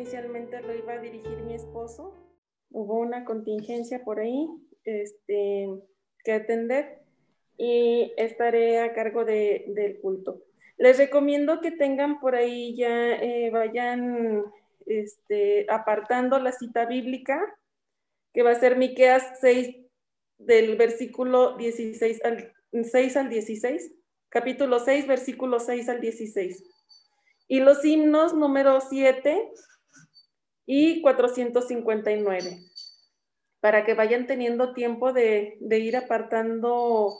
inicialmente lo iba a dirigir mi esposo. Hubo una contingencia por ahí que atender y estaré a cargo del culto. Les recomiendo que tengan por ahí ya, vayan apartando la cita bíblica, que va a ser Miqueas 6, del versículo 6 al 16, capítulo 6, versículo 6 al 16. Y los himnos número 7 y 459, para que vayan teniendo tiempo de ir apartando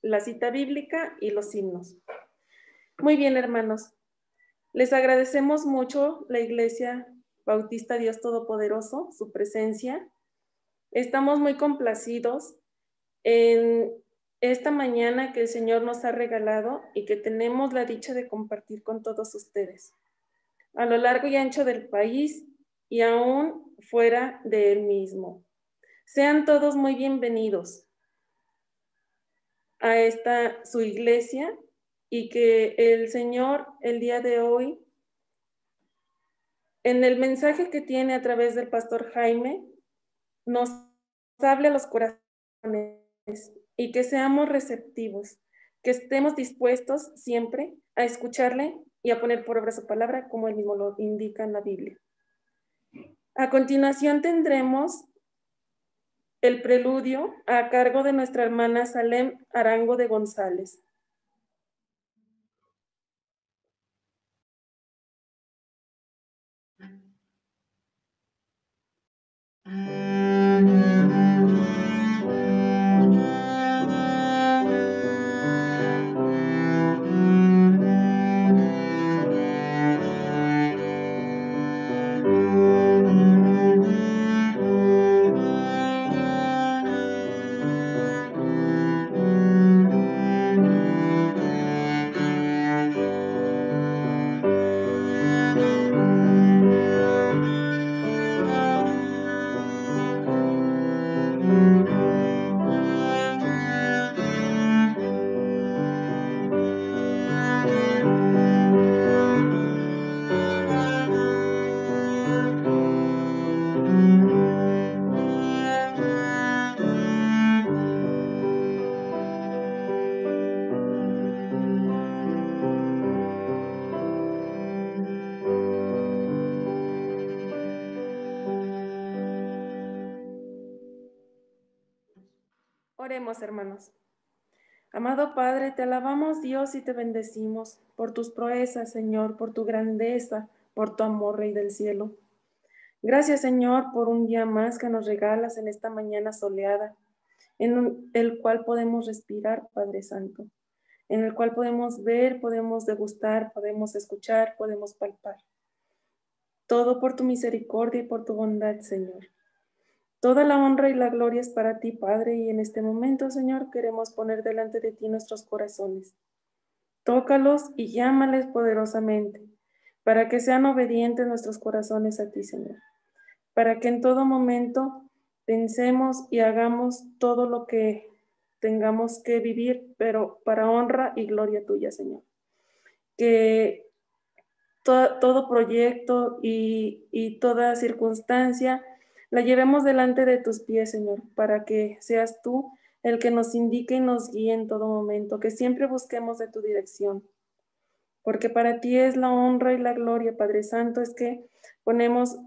la cita bíblica y los himnos. Muy bien, hermanos. Les agradecemos mucho la Iglesia Bautista Dios Todopoderoso, su presencia. Estamos muy complacidos en esta mañana que el Señor nos ha regalado y que tenemos la dicha de compartir con todos ustedes, a lo largo y ancho del país y aún fuera de él mismo. Sean todos muy bienvenidos a esta su iglesia y que el Señor el día de hoy, en el mensaje que tiene a través del pastor Jaime, nos hable a los corazones y que seamos receptivos, que estemos dispuestos siempre a escucharle y a poner por obra su palabra, como él mismo lo indica en la Biblia. A continuación tendremos el preludio a cargo de nuestra hermana Salem Arango de González. Oremos, hermanos. Amado Padre, te alabamos, Dios, y te bendecimos por tus proezas, Señor, por tu grandeza, por tu amor, Rey del cielo. Gracias, Señor, por un día más que nos regalas en esta mañana soleada, en el cual podemos respirar, Padre Santo, en el cual podemos ver, podemos degustar, podemos escuchar, podemos palpar. Todo por tu misericordia y por tu bondad, Señor. Toda la honra y la gloria es para ti, Padre, y en este momento, Señor, queremos poner delante de ti nuestros corazones. Tócalos y llámales poderosamente, para que sean obedientes nuestros corazones a ti, Señor. Para que en todo momento pensemos y hagamos todo lo que tengamos que vivir, pero para honra y gloria tuya, Señor. Que todo proyecto y toda circunstancia la llevemos delante de tus pies, Señor, para que seas tú el que nos indique y nos guíe en todo momento, que siempre busquemos de tu dirección, porque para ti es la honra y la gloria, Padre Santo, es que ponemos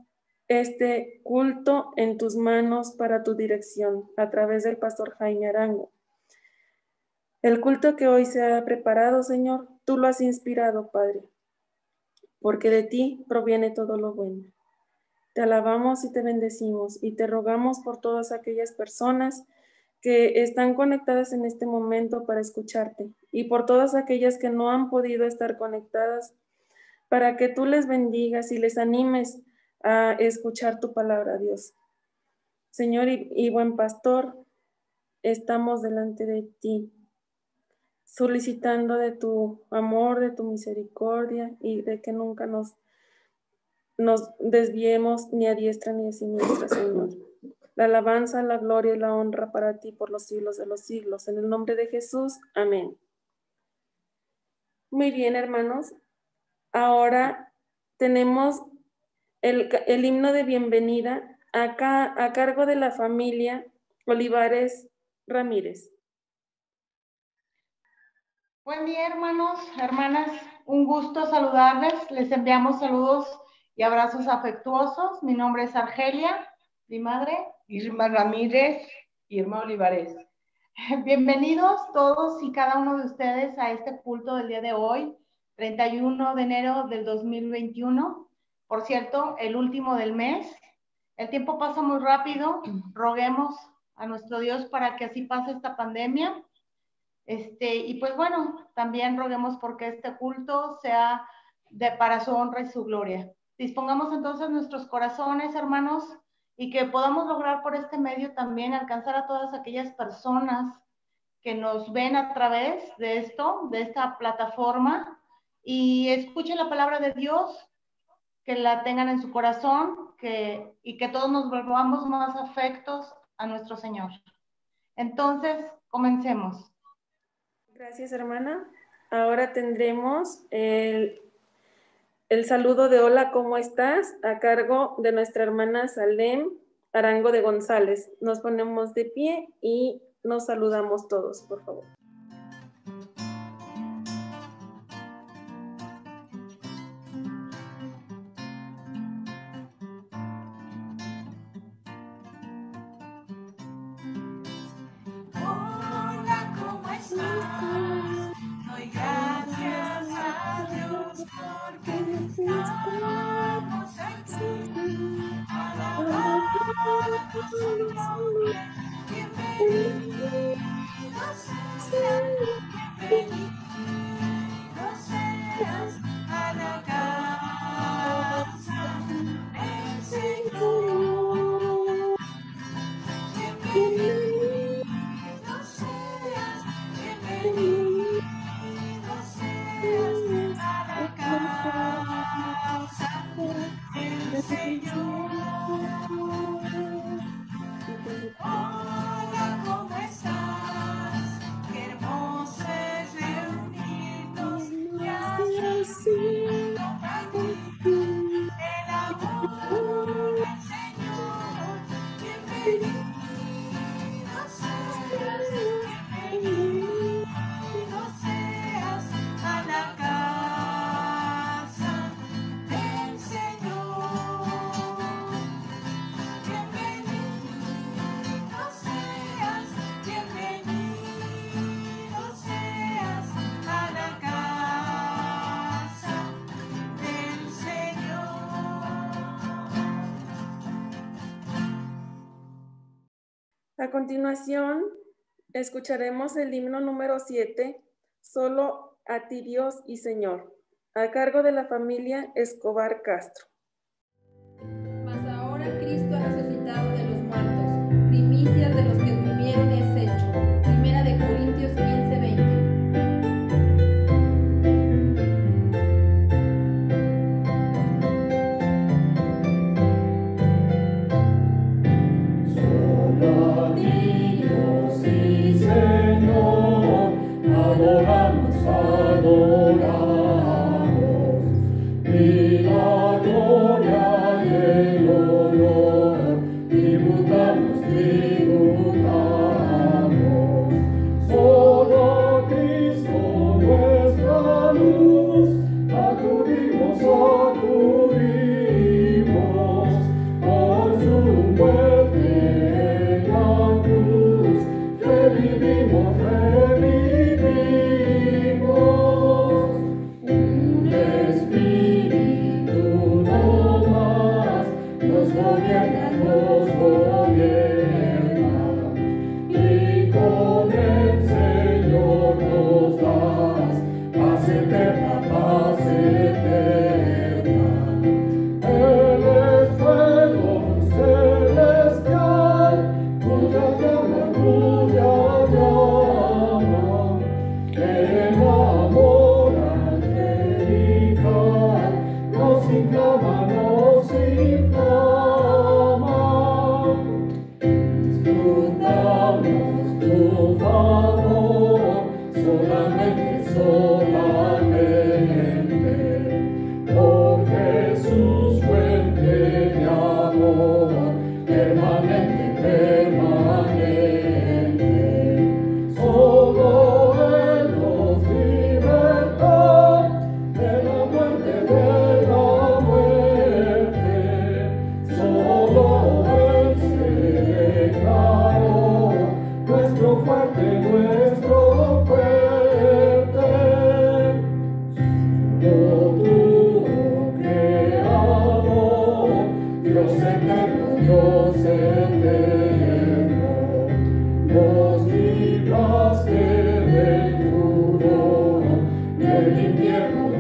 este culto en tus manos para tu dirección, a través del pastor Jaime Arango. El culto que hoy se ha preparado, Señor, tú lo has inspirado, Padre, porque de ti proviene todo lo bueno. Te alabamos y te bendecimos y te rogamos por todas aquellas personas que están conectadas en este momento para escucharte y por todas aquellas que no han podido estar conectadas, para que tú les bendigas y les animes a escuchar tu palabra, Dios. Señor y buen pastor, estamos delante de ti, solicitando de tu amor, de tu misericordia y de que nunca nos desviemos ni a diestra ni a siniestra, Señor. La alabanza, la gloria y la honra para ti por los siglos de los siglos. En el nombre de Jesús, amén. Muy bien, hermanos. Ahora tenemos el himno de bienvenida a cargo de la familia Olivares Ramírez. Buen día, hermanos, hermanas. Un gusto saludarles. Les enviamos saludos y abrazos afectuosos. Mi nombre es Argelia, mi madre. Irma Ramírez y Irma Olivares. Bienvenidos todos y cada uno de ustedes a este culto del día de hoy, 31 de enero del 2021. Por cierto, el último del mes. El tiempo pasa muy rápido. Roguemos a nuestro Dios para que así pase esta pandemia. Y pues bueno, también roguemos porque este culto sea para su honra y su gloria. Dispongamos entonces nuestros corazones, hermanos, y que podamos lograr por este medio también alcanzar a todas aquellas personas que nos ven a través de esta plataforma, y escuchen la palabra de Dios, que la tengan en su corazón, y que todos nos volvamos más afectos a nuestro Señor. Entonces, comencemos. Gracias, hermana. Ahora tendremos el saludo de hola, ¿cómo estás? A cargo de nuestra hermana Salem Arango de González. Nos ponemos de pie y nos saludamos todos, por favor. A continuación, escucharemos el himno número 7, Solo a ti Dios y Señor, a cargo de la familia Escobar Castro. Mas ahora Cristo ha resucitado de los muertos, primicias de los que durmieron es hecho. Primera de Corintios 15:20.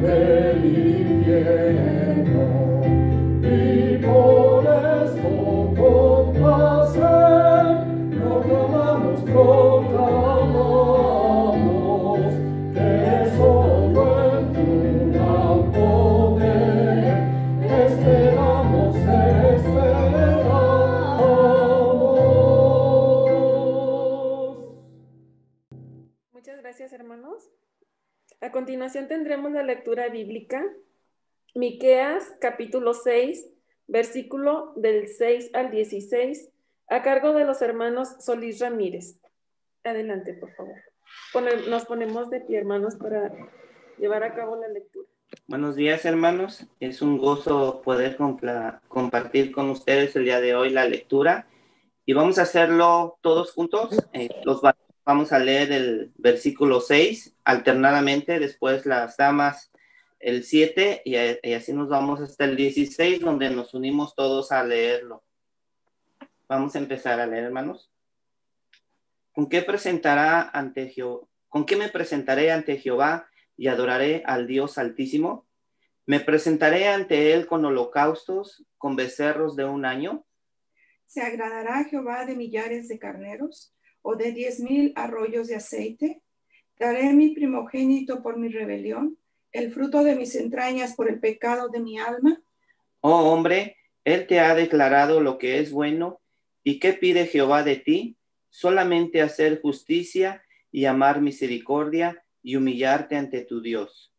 del infierno, y por esto con placer proclamamos que solo en tu gran poder esperamos. Muchas gracias, hermanos. A continuación tendremos la lectura bíblica, Miqueas capítulo 6, versículo del 6 al 16, a cargo de los hermanos Solís Ramírez. Adelante, por favor. Nos ponemos de pie, hermanos, para llevar a cabo la lectura. Buenos días, hermanos. Es un gozo poder compartir con ustedes el día de hoy la lectura, y vamos a hacerlo todos juntos. Vamos a leer el versículo 6 alternadamente, después las damas el 7 y así nos vamos hasta el 16, donde nos unimos todos a leerlo. Vamos a empezar a leer, hermanos. ¿Con qué me presentaré ante Jehová y adoraré al Dios Altísimo? ¿Me presentaré ante él con holocaustos, con becerros de un año? ¿Se agradará Jehová de millares de carneros o de 10,000 arroyos de aceite? ¿Daré mi primogénito por mi rebelión, el fruto de mis entrañas por el pecado de mi alma? Oh hombre, él te ha declarado lo que es bueno. ¿Y qué pide Jehová de ti? Solamente hacer justicia y amar misericordia y humillarte ante tu Dios.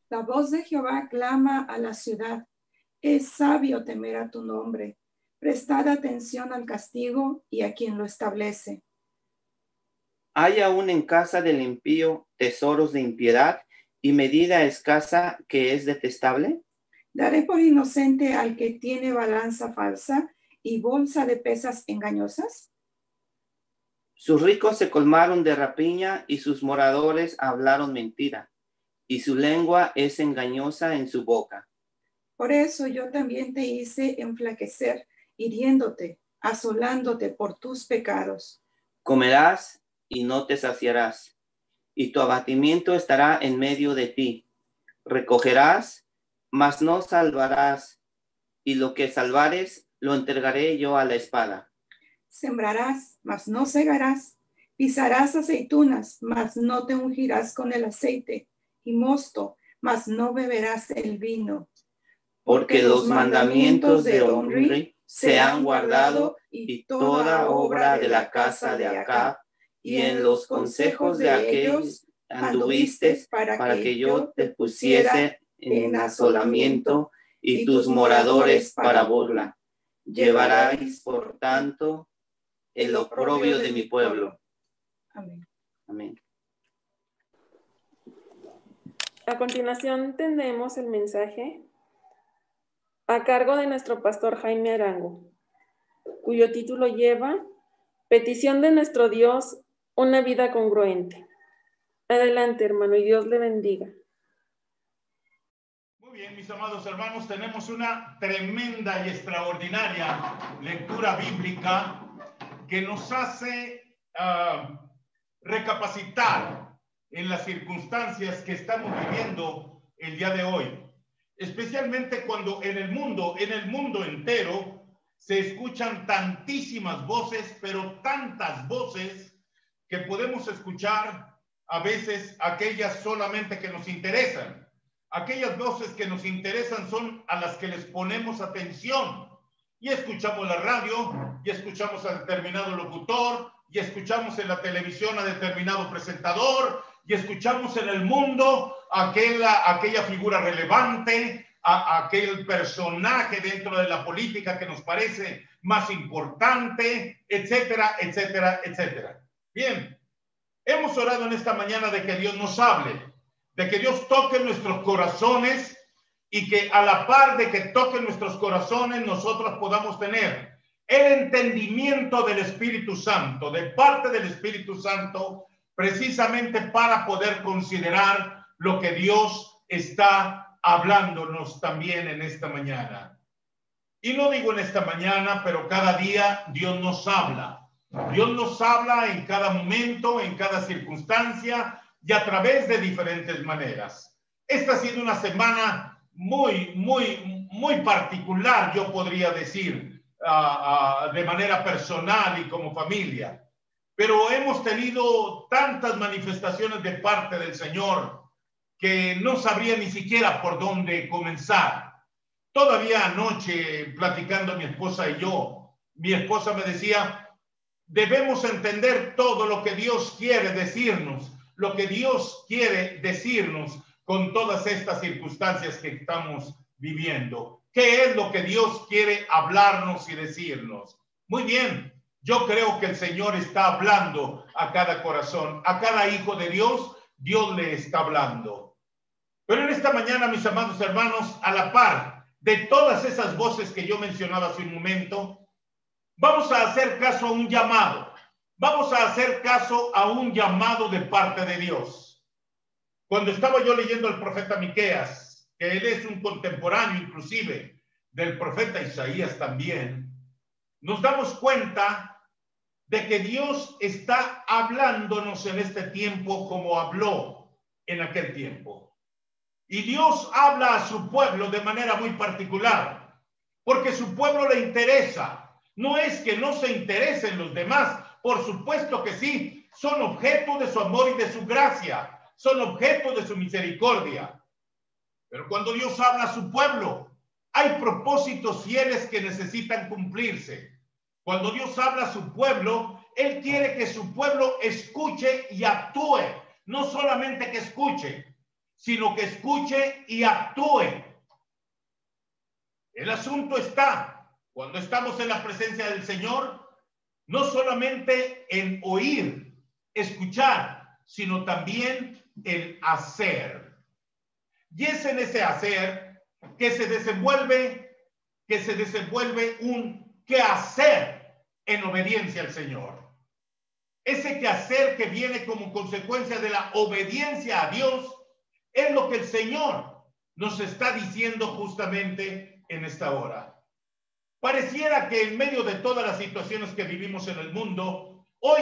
La voz de Jehová clama a la ciudad. Es sabio temer a tu nombre. Prestad atención al castigo y a quien lo establece. Hay aún en casa del impío tesoros de impiedad y medida escasa que es detestable. ¿Daré por inocente al que tiene balanza falsa y bolsa de pesas engañosas? Sus ricos se colmaron de rapiña y sus moradores hablaron mentira, y su lengua es engañosa en su boca. Por eso yo también te hice enflaquecer, hiriéndote, asolándote por tus pecados. Comerás y no te saciarás, y tu abatimiento estará en medio de ti. Recogerás, mas no salvarás, y lo que salvares lo entregaré yo a la espada. Sembrarás, mas no segarás. Pisarás aceitunas, mas no te ungirás con el aceite, y mosto, mas no beberás el vino. Porque los mandamientos de Omri se han guardado, y toda obra de la casa de Acab, y en los consejos de aquellos anduviste para que yo te pusiese en asolamiento y tus moradores para burla. Llevaréis, por tanto, el oprobio de mi pueblo. Amén. Amén. A continuación tenemos el mensaje a cargo de nuestro pastor Jaime Arango, cuyo título lleva Petición de nuestro Dios, una vida congruente. Adelante, hermano, y Dios le bendiga. Muy bien, mis amados hermanos, tenemos una tremenda y extraordinaria lectura bíblica que nos hace recapacitar en las circunstancias que estamos viviendo el día de hoy, especialmente cuando en el mundo entero se escuchan tantísimas voces, pero tantas voces que podemos escuchar a veces aquellas solamente que nos interesan. Aquellas voces que nos interesan son a las que les ponemos atención. Y escuchamos la radio, y escuchamos a determinado locutor, y escuchamos en la televisión a determinado presentador, y escuchamos en el mundo aquella figura relevante, a aquel personaje dentro de la política que nos parece más importante, etcétera, etcétera, etcétera. Bien, hemos orado en esta mañana de que Dios nos hable, de que Dios toque nuestros corazones y que a la par de que toque nuestros corazones nosotros podamos tener el entendimiento del Espíritu Santo, de parte del Espíritu Santo, precisamente para poder considerar lo que Dios está hablándonos también en esta mañana. Y no digo en esta mañana, pero cada día Dios nos habla. Dios nos habla en cada momento, en cada circunstancia y a través de diferentes maneras. Esta ha sido una semana muy particular, yo podría decir, de manera personal y como familia. Pero hemos tenido tantas manifestaciones de parte del Señor que no sabría ni siquiera por dónde comenzar. Todavía anoche, platicando mi esposa y yo, mi esposa me decía, debemos entender todo lo que Dios quiere decirnos, lo que Dios quiere decirnos con todas estas circunstancias que estamos viviendo. ¿Qué es lo que Dios quiere hablarnos y decirnos? Muy bien, yo creo que el Señor está hablando a cada corazón, a cada hijo de Dios, Dios le está hablando. Pero en esta mañana, mis amados hermanos, a la par de todas esas voces que yo mencionaba hace un momento, vamos a hacer caso a un llamado. Vamos a hacer caso a un llamado de parte de Dios. Cuando estaba yo leyendo al profeta Miqueas, que él es un contemporáneo inclusive del profeta Isaías también, nos damos cuenta de que Dios está hablándonos en este tiempo como habló en aquel tiempo. Y Dios habla a su pueblo de manera muy particular, porque su pueblo le interesa. No es que no se interesen los demás, por supuesto que sí, son objeto de su amor y de su gracia, son objeto de su misericordia. Pero cuando Dios habla a su pueblo, hay propósitos fieles que necesitan cumplirse. Cuando Dios habla a su pueblo, Él quiere que su pueblo escuche y actúe. No solamente que escuche, sino que escuche y actúe. El asunto está, cuando estamos en la presencia del Señor, no solamente en oír, escuchar, sino también en hacer. Y es en ese hacer que se desenvuelve un quehacer en obediencia al Señor. Ese quehacer que viene como consecuencia de la obediencia a Dios es lo que el Señor nos está diciendo justamente en esta hora. Pareciera que en medio de todas las situaciones que vivimos en el mundo, hoy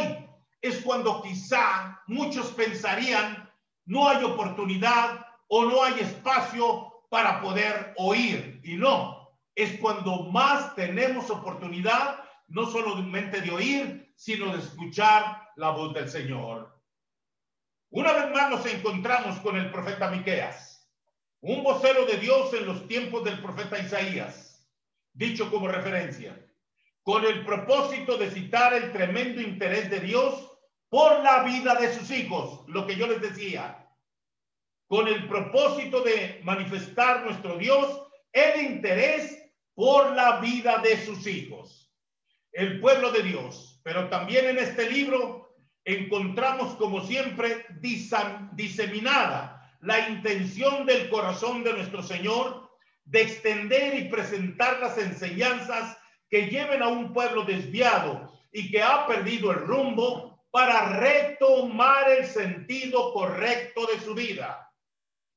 es cuando quizá muchos pensarían no hay oportunidad o no hay espacio para poder oír. Y no, es cuando más tenemos oportunidad no solamente de oír, sino de escuchar la voz del Señor. Una vez más nos encontramos con el profeta Miqueas, un vocero de Dios en los tiempos del profeta Isaías, dicho como referencia, con el propósito de citar el tremendo interés de Dios por la vida de sus hijos, lo que yo les decía, con el propósito de manifestar nuestro Dios el interés por la vida de sus hijos, el pueblo de Dios. Pero también en este libro encontramos, como siempre, diseminada la intención del corazón de nuestro Señor de extender y presentar las enseñanzas que lleven a un pueblo desviado y que ha perdido el rumbo para retomar el sentido correcto de su vida.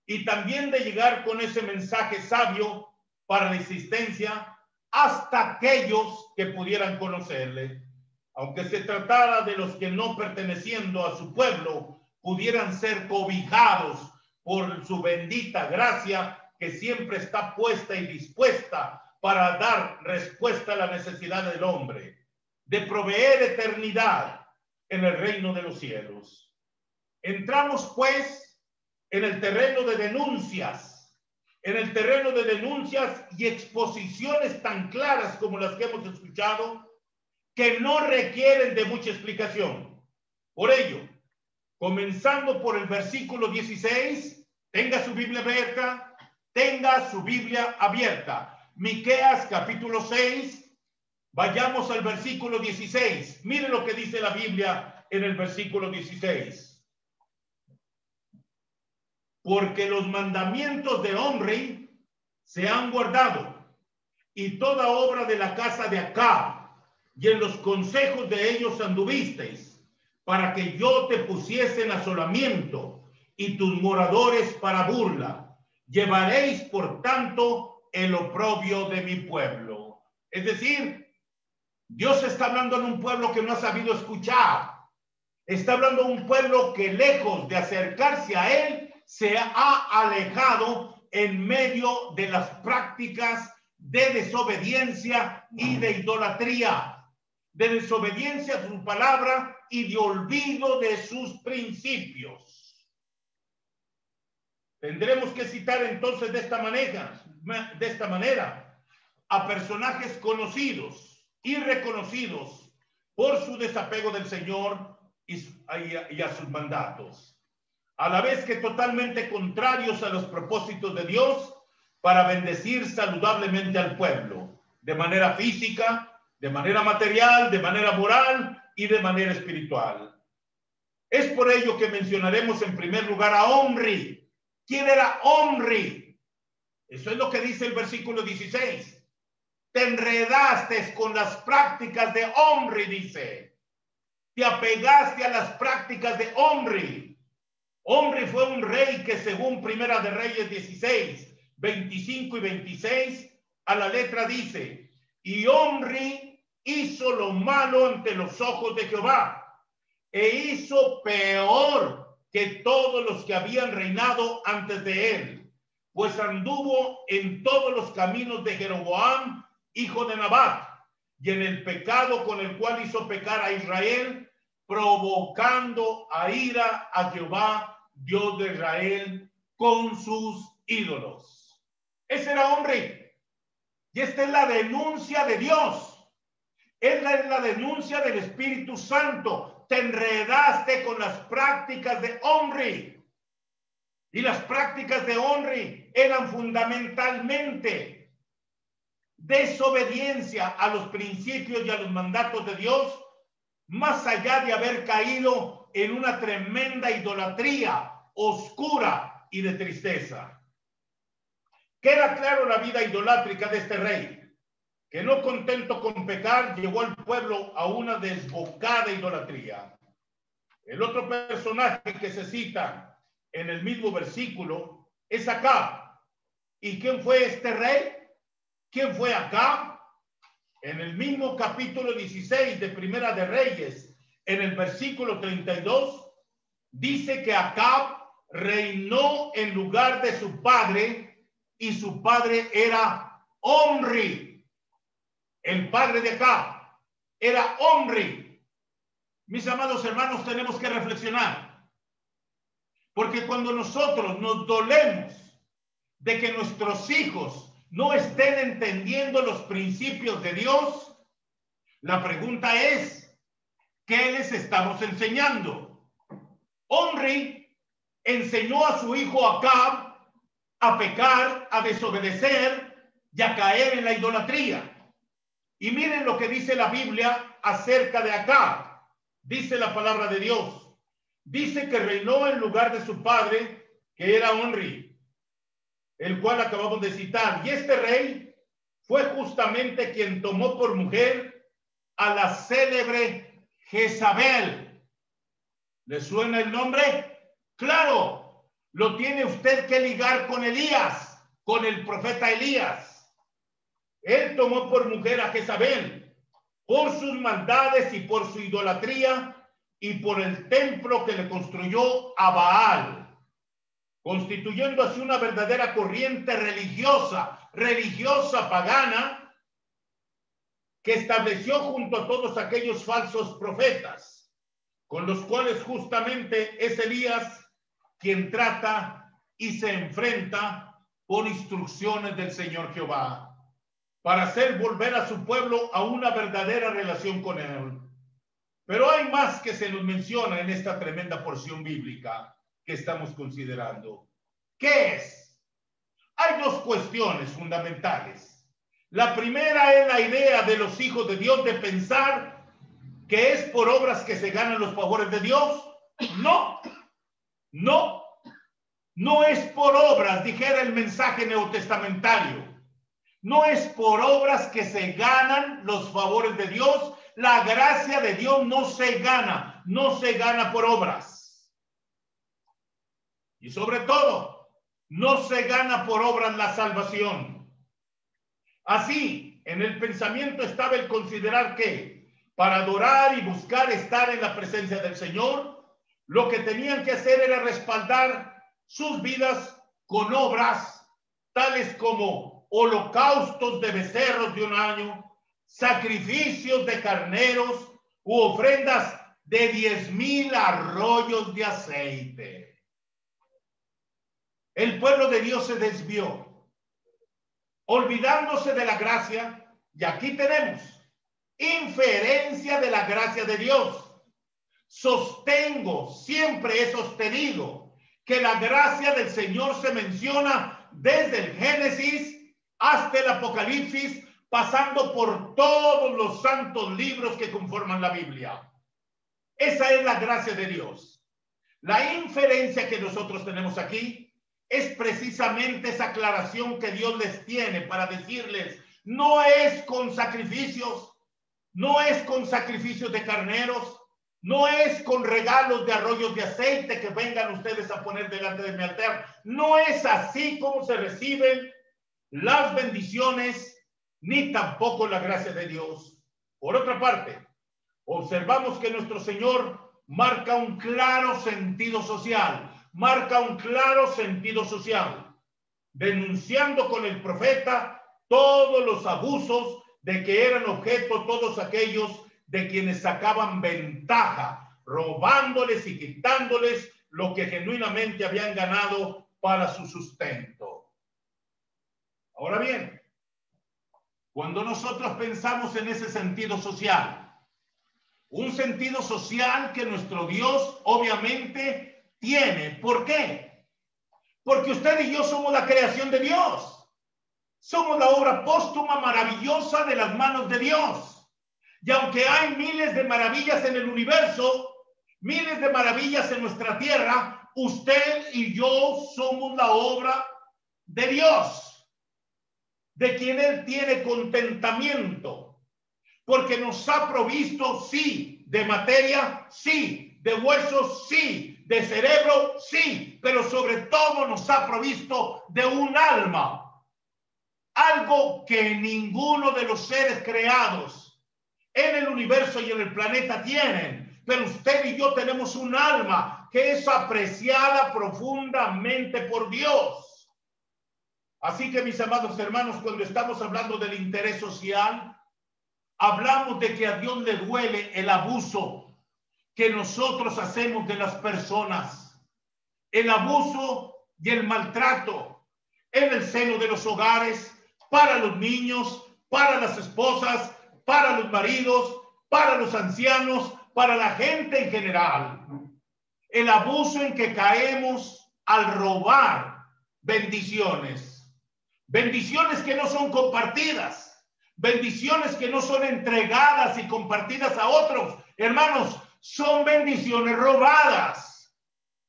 Y también de llegar con ese mensaje sabio para la existencia hasta aquellos que pudieran conocerle. Aunque se tratara de los que no perteneciendo a su pueblo pudieran ser cobijados por su bendita gracia que siempre está puesta y dispuesta para dar respuesta a la necesidad del hombre, de proveer eternidad en el reino de los cielos. Entramos pues en el terreno de denuncias, y exposiciones tan claras como las que hemos escuchado, que no requieren de mucha explicación. Por ello, comenzando por el versículo 16, tenga su Biblia abierta. Miqueas capítulo 6, vayamos al versículo 16. Mire lo que dice la Biblia en el versículo 16. Porque los mandamientos de Omri se han guardado, y toda obra de la casa de Acab, y en los consejos de ellos anduvisteis, para que yo te pusiese en asolamiento, y tus moradores para burla. Llevaréis, por tanto, el oprobio de mi pueblo. Es decir, Dios está hablando en un pueblo que no ha sabido escuchar. Está hablando de un pueblo que, lejos de acercarse a Él, se ha alejado en medio de las prácticas de desobediencia y de idolatría, de desobediencia a su palabra y de olvido de sus principios. Tendremos que citar entonces de esta manera a personajes conocidos y reconocidos por su desapego del Señor y a sus mandatos, a la vez que totalmente contrarios a los propósitos de Dios para bendecir saludablemente al pueblo, de manera física, de manera material, de manera moral y de manera espiritual. Es por ello que mencionaremos en primer lugar a Omri. ¿Quién era Omri? Eso es lo que dice el versículo 16. Te enredaste con las prácticas de Omri, dice. Te apegaste a las prácticas de Omri. Omri fue un rey que, según Primera de Reyes 16, 25 y 26, a la letra dice: y Omri hizo lo malo ante los ojos de Jehová, e hizo peor que todos los que habían reinado antes de él, pues anduvo en todos los caminos de Jeroboam, hijo de Nabat, y en el pecado con el cual hizo pecar a Israel, provocando a ira a Jehová, Dios de Israel, con sus ídolos. Ese era Omri. Y esta es la denuncia de Dios. Es la denuncia del Espíritu Santo. Te enredaste con las prácticas de Omri. Y las prácticas de Omri eran fundamentalmente desobediencia a los principios y a los mandatos de Dios, más allá de haber caído en una tremenda idolatría oscura y de tristeza. Queda claro la vida idolátrica de este rey, que no contento con pecar, llevó al pueblo a una desbocada idolatría. El otro personaje que se cita en el mismo versículo es Acab. ¿Y quién fue este rey? ¿Quién fue Acab? En el mismo capítulo 16 de Primera de Reyes, en el versículo 32, dice que Acab reinó en lugar de su padre, y su padre era Omri. El padre de Acab era Omri. Mis amados hermanos, tenemos que reflexionar, porque cuando nosotros nos dolemos de que nuestros hijos no estén entendiendo los principios de Dios, la pregunta es, ¿qué les estamos enseñando? Omri enseñó a su hijo Acab a pecar, a desobedecer y a caer en la idolatría. Y miren lo que dice la Biblia acerca de Acab. Dice la palabra de Dios. Dice que reinó en lugar de su padre, que era Omri, el cual acabamos de citar. Y este rey fue justamente quien tomó por mujer a la célebre Jezabel. ¿Le suena el nombre? Claro. Lo tiene usted que ligar con Elías, con el profeta Elías. Él tomó por mujer a Jezabel por sus maldades y por su idolatría y por el templo que le construyó a Baal, constituyendo así una verdadera corriente religiosa pagana, que estableció junto a todos aquellos falsos profetas, con los cuales justamente es Elías quien trata y se enfrenta por instrucciones del Señor Jehová, para hacer volver a su pueblo a una verdadera relación con él. Pero hay más que se nos menciona en esta tremenda porción bíblica que estamos considerando. ¿Qué es? Hay dos cuestiones fundamentales. La primera es la idea de los hijos de Dios de pensar que es por obras que se ganan los favores de Dios. No es por obras, dijera el mensaje neotestamentario. No es por obras que se ganan los favores de Dios. La gracia de Dios no se gana por obras. Y sobre todo, no se gana por obras la salvación. Así, en el pensamiento estaba el considerar que para adorar y buscar estar en la presencia del Señor, lo que tenían que hacer era respaldar sus vidas con obras tales como holocaustos de becerros de un año, sacrificios de carneros u ofrendas de 10,000 arroyos de aceite. El pueblo de Dios se desvió, olvidándose de la gracia, y aquí tenemos inferencia de la gracia de Dios. Sostengo, siempre he sostenido que la gracia del Señor se menciona desde el Génesis hasta el Apocalipsis, pasando por todos los santos libros que conforman la Biblia. Esa es la gracia de Dios. La inferencia que nosotros tenemos aquí es precisamente esa aclaración que Dios les tiene para decirles, no es con sacrificios, no es con sacrificios de carneros, no es con regalos de arroyos de aceite que vengan ustedes a poner delante de mi altar. No es así como se reciben las bendiciones, ni tampoco la gracia de Dios. Por otra parte, observamos que nuestro Señor marca un claro sentido social, denunciando con el profeta todos los abusos de que eran objeto todos aquellos de quienes sacaban ventaja, robándoles y quitándoles lo que genuinamente habían ganado para su sustento. Ahora bien, cuando nosotros pensamos en ese sentido social, un sentido social que nuestro Dios obviamente tiene. ¿Por qué? Porque usted y yo somos la creación de Dios. Somos la obra póstuma maravillosa de las manos de Dios. Y aunque hay miles de maravillas en el universo, miles de maravillas en nuestra tierra, usted y yo somos la obra de Dios, de quien Él tiene contentamiento, porque nos ha provisto, sí, de materia, sí, de huesos, sí, de cerebro, sí, pero sobre todo nos ha provisto de un alma, algo que ninguno de los seres creados en el universo y en el planeta tienen, pero usted y yo tenemos un alma que es apreciada profundamente por Dios. Así que, mis amados hermanos, cuando estamos hablando del interés social, hablamos de que a Dios le duele el abuso que nosotros hacemos de las personas, el abuso y el maltrato en el seno de los hogares, para los niños, para las esposas, para los maridos, para los ancianos, para la gente en general. El abuso en que caemos al robar bendiciones. Bendiciones que no son compartidas. Bendiciones que no son entregadas y compartidas a otros. Hermanos, son bendiciones robadas.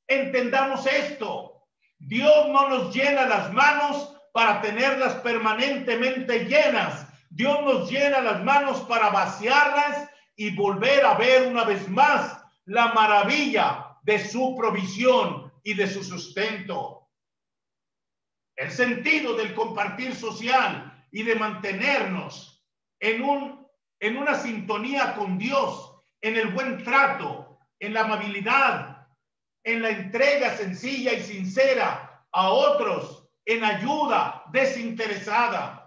Entendamos esto. Dios no nos llena las manos para tenerlas permanentemente llenas. Dios nos llena las manos para vaciarlas y volver a ver una vez más la maravilla de su provisión y de su sustento. El sentido del compartir social y de mantenernos en una sintonía con Dios, en el buen trato, en la amabilidad, en la entrega sencilla y sincera a otros, en ayuda desinteresada.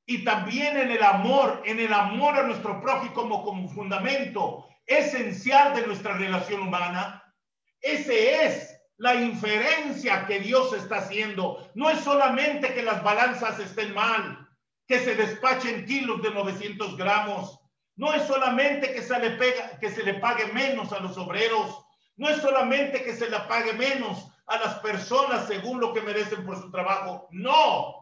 Y también en el amor a nuestro prójimo como fundamento esencial de nuestra relación humana. Ese es la inferencia que Dios está haciendo. No es solamente que las balanzas estén mal, que se despachen kilos de 900 gramos. No es solamente que se le pague menos a los obreros. No es solamente que se le pague menos a las personas según lo que merecen por su trabajo. No.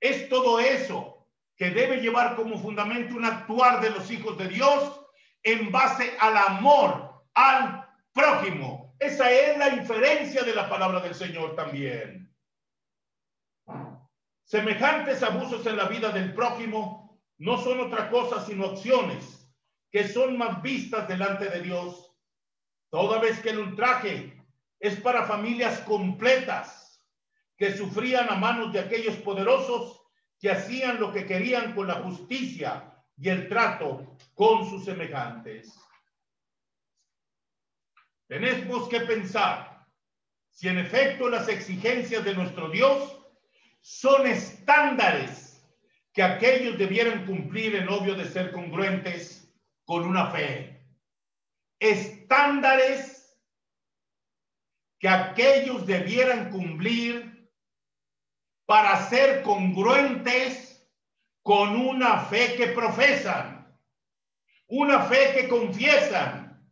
Es todo eso que debe llevar como fundamento un actuar de los hijos de Dios en base al amor al prójimo. Esa es la inferencia de la palabra del Señor también. Semejantes abusos en la vida del prójimo no son otra cosa sino acciones que son más vistas delante de Dios, toda vez que el ultraje es para familias completas que sufrían a manos de aquellos poderosos que hacían lo que querían con la justicia y el trato con sus semejantes. Tenemos que pensar si en efecto las exigencias de nuestro Dios son estándares que aquellos debieran cumplir en obvio de ser congruentes con una fe. Estándares que aquellos debieran cumplir para ser congruentes con una fe que profesan, una fe que confiesan.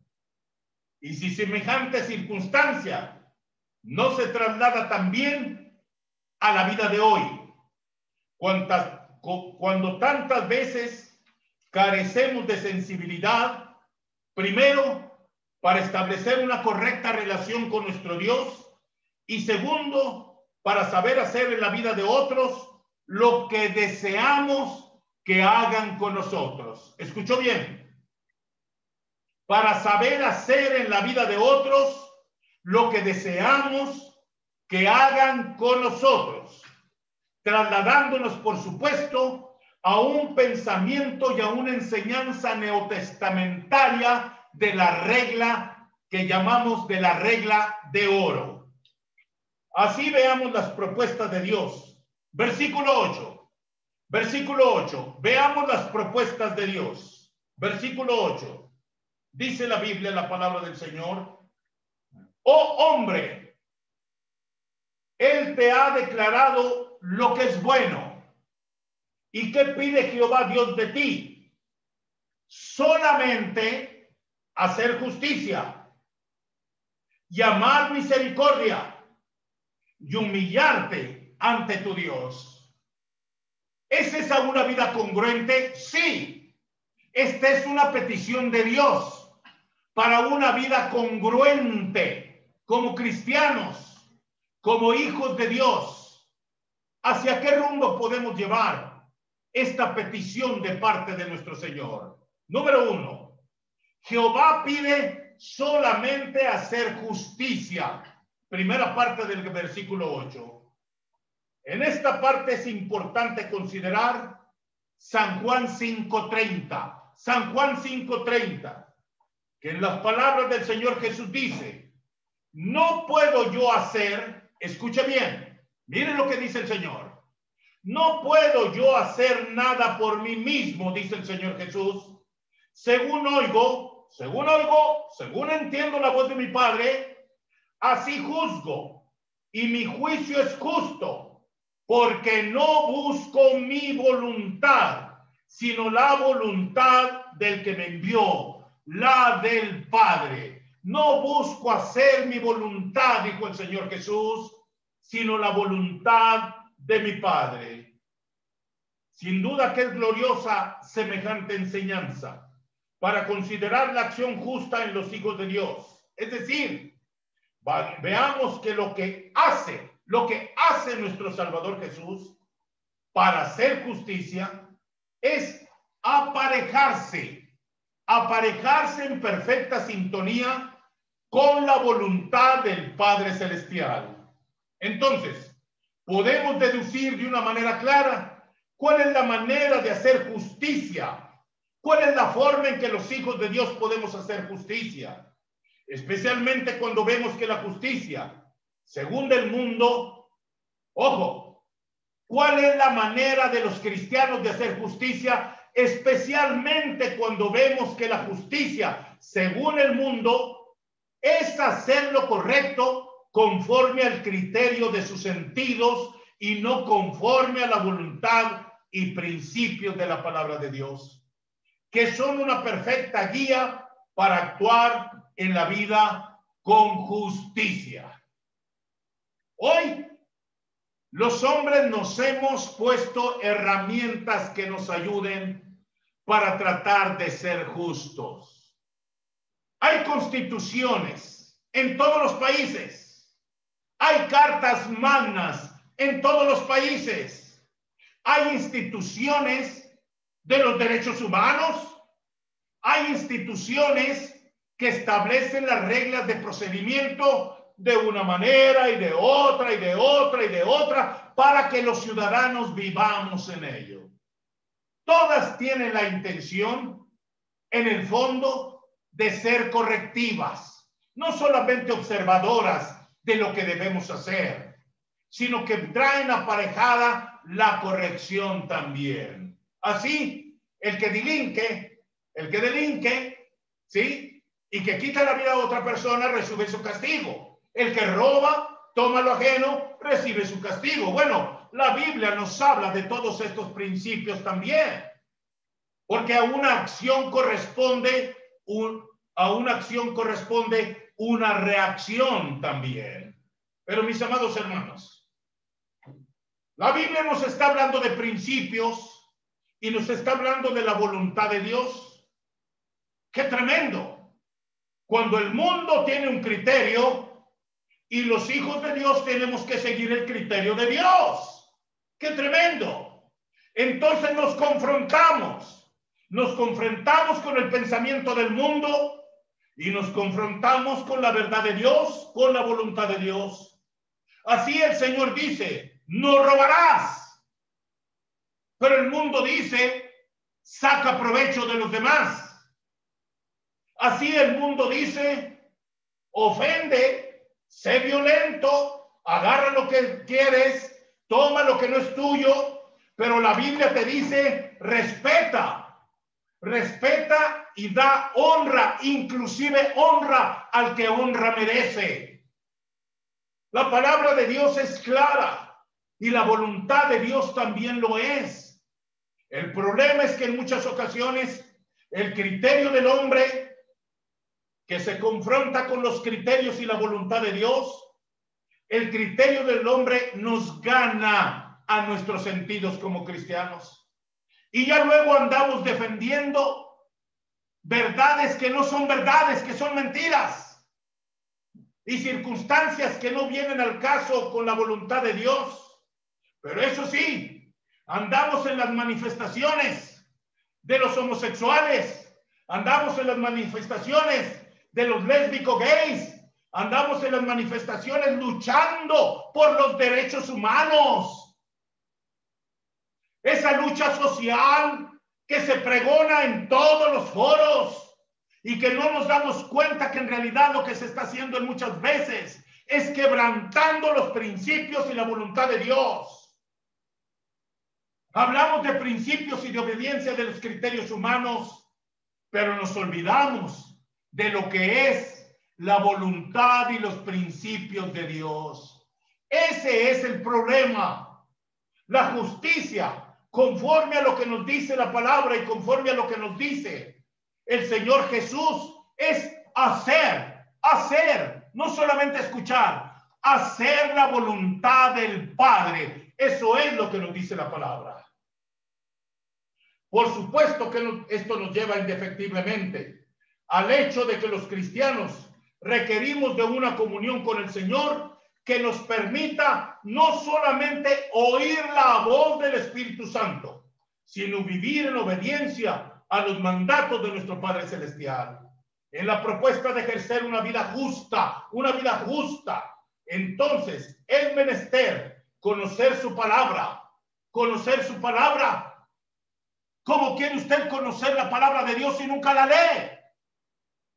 Y si semejante circunstancia no se traslada también a la vida de hoy, cuando tantas veces carecemos de sensibilidad, primero, para establecer una correcta relación con nuestro Dios, y segundo, para saber hacer en la vida de otros lo que deseamos que hagan con nosotros. ¿Escuchó bien? Para saber hacer en la vida de otros lo que deseamos que hagan con nosotros, trasladándonos, por supuesto, a un pensamiento y a una enseñanza neotestamentaria de la regla que llamamos de la regla de oro. Así veamos las propuestas de Dios. Versículo 8. Versículo 8. Veamos las propuestas de Dios. Versículo 8. Dice la Biblia, la palabra del Señor: oh hombre, Él te ha declarado lo que es bueno. ¿Y qué pide Jehová Dios de ti? Solamente hacer justicia y amar misericordia y humillarte ante tu Dios. ¿Es esa una vida congruente? Sí. Esta es una petición de Dios para una vida congruente como cristianos, como hijos de Dios. ¿Hacia qué rumbo podemos llevar esta petición de parte de nuestro Señor? Número 1, Jehová pide solamente hacer justicia. Primera parte del versículo 8. En esta parte es importante considerar San Juan 5:30. San Juan 5:30, que en las palabras del Señor Jesús dice: no puedo yo hacer, escuche bien, miren lo que dice el Señor, no puedo yo hacer nada por mí mismo, dice el Señor Jesús, según entiendo la voz de mi Padre, así juzgo, y mi juicio es justo, porque no busco mi voluntad, sino la voluntad del que me envió, la del Padre. No busco hacer mi voluntad, dijo el Señor Jesús, sino la voluntad de mi Padre. Sin duda que es gloriosa semejante enseñanza para considerar la acción justa en los hijos de Dios. Es decir, veamos que lo que hace nuestro Salvador Jesús para hacer justicia es aparejarse en perfecta sintonía con la voluntad del Padre Celestial. Entonces, podemos deducir de una manera clara cuál es la manera de hacer justicia, cuál es la forma en que los hijos de Dios podemos hacer justicia, especialmente cuando vemos que la justicia, según el mundo, ojo, ¿cuál es la manera de los cristianos de hacer justicia? Especialmente cuando vemos que la justicia, según el mundo, es hacer lo correcto conforme al criterio de sus sentidos y no conforme a la voluntad y principios de la palabra de Dios, que son una perfecta guía para actuar en la vida con justicia. Hoy, los hombres nos hemos puesto herramientas que nos ayuden para tratar de ser justos. Hay constituciones en todos los países. Hay cartas magnas en todos los países. Hay instituciones de los derechos humanos. Hay instituciones que establecen las reglas de procedimiento de una manera y de otra y de otra y de otra para que los ciudadanos vivamos en ello. Todas tienen la intención, en el fondo, de ser correctivas, no solamente observadoras de lo que debemos hacer, sino que traen aparejada la corrección también. Así, el que delinque, ¿sí? Y que quita la vida a otra persona recibe su castigo. El que roba, toma lo ajeno, recibe su castigo. Bueno, la Biblia nos habla de todos estos principios también, porque a una acción corresponde una reacción también. Pero mis amados hermanos, la Biblia nos está hablando de principios y nos está hablando de la voluntad de Dios. ¡Qué tremendo! Cuando el mundo tiene un criterio y los hijos de Dios tenemos que seguir el criterio de Dios. ¡Qué tremendo! Entonces nos confrontamos con el pensamiento del mundo y nos confrontamos con la verdad de Dios, con la voluntad de Dios. Así el Señor dice, no robarás. Pero el mundo dice, saca provecho de los demás. Así el mundo dice, ofende, sé violento, agarra lo que quieres, toma lo que no es tuyo, pero la Biblia te dice, respeta y da honra, inclusive honra al que honra merece. La palabra de Dios es clara y la voluntad de Dios también lo es. El problema es que en muchas ocasiones el criterio del hombre que se confronta con los criterios y la voluntad de Dios, el criterio del hombre nos gana a nuestros sentidos como cristianos. Y ya luego andamos defendiendo verdades que no son verdades, que son mentiras, y circunstancias que no vienen al caso con la voluntad de Dios. Pero eso sí, andamos en las manifestaciones de los homosexuales, andamos en las manifestaciones de los lésbicos gays, andamos en las manifestaciones luchando por los derechos humanos. Esa lucha social que se pregona en todos los foros y que no nos damos cuenta que en realidad lo que se está haciendo en muchas veces es quebrantando los principios y la voluntad de Dios. Hablamos de principios y de obediencia de los criterios humanos, pero nos olvidamos de lo que es la voluntad y los principios de Dios. Ese es el problema. La justicia, conforme a lo que nos dice la palabra y conforme a lo que nos dice el Señor Jesús, es hacer, no solamente escuchar, hacer la voluntad del Padre. Eso es lo que nos dice la palabra. Por supuesto que esto nos lleva indefectiblemente al hecho de que los cristianos requerimos de una comunión con el Señor que nos permita no solamente oír la voz del Espíritu Santo, sino vivir en obediencia a los mandatos de nuestro Padre Celestial. En la propuesta de ejercer una vida justa, entonces es menester conocer su palabra. ¿Cómo quiere usted conocer la palabra de Dios si nunca la lee?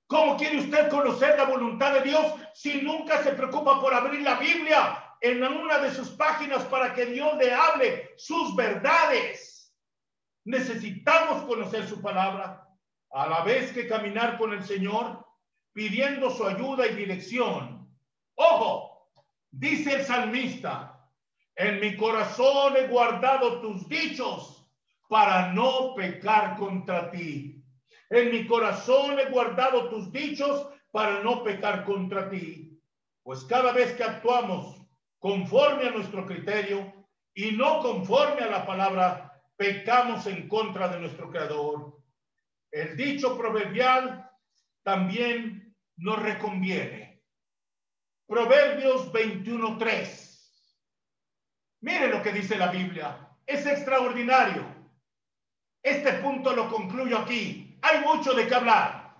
¿Cómo quiere usted conocer la voluntad de Dios si nunca se preocupa por abrir la Biblia en una de sus páginas para que Dios le hable sus verdades? Necesitamos conocer su palabra, a la vez que caminar con el Señor, pidiendo su ayuda y dirección. Ojo, dice el salmista, en mi corazón he guardado tus dichos para no pecar contra ti. En mi corazón he guardado tus dichos para no pecar contra ti. Pues cada vez que actuamos conforme a nuestro criterio y no conforme a la palabra, pecamos en contra de nuestro Creador. El dicho proverbial también nos reconviene. Proverbios 21:3. Mire lo que dice la Biblia. Es extraordinario. Este punto lo concluyo aquí. Hay mucho de qué hablar,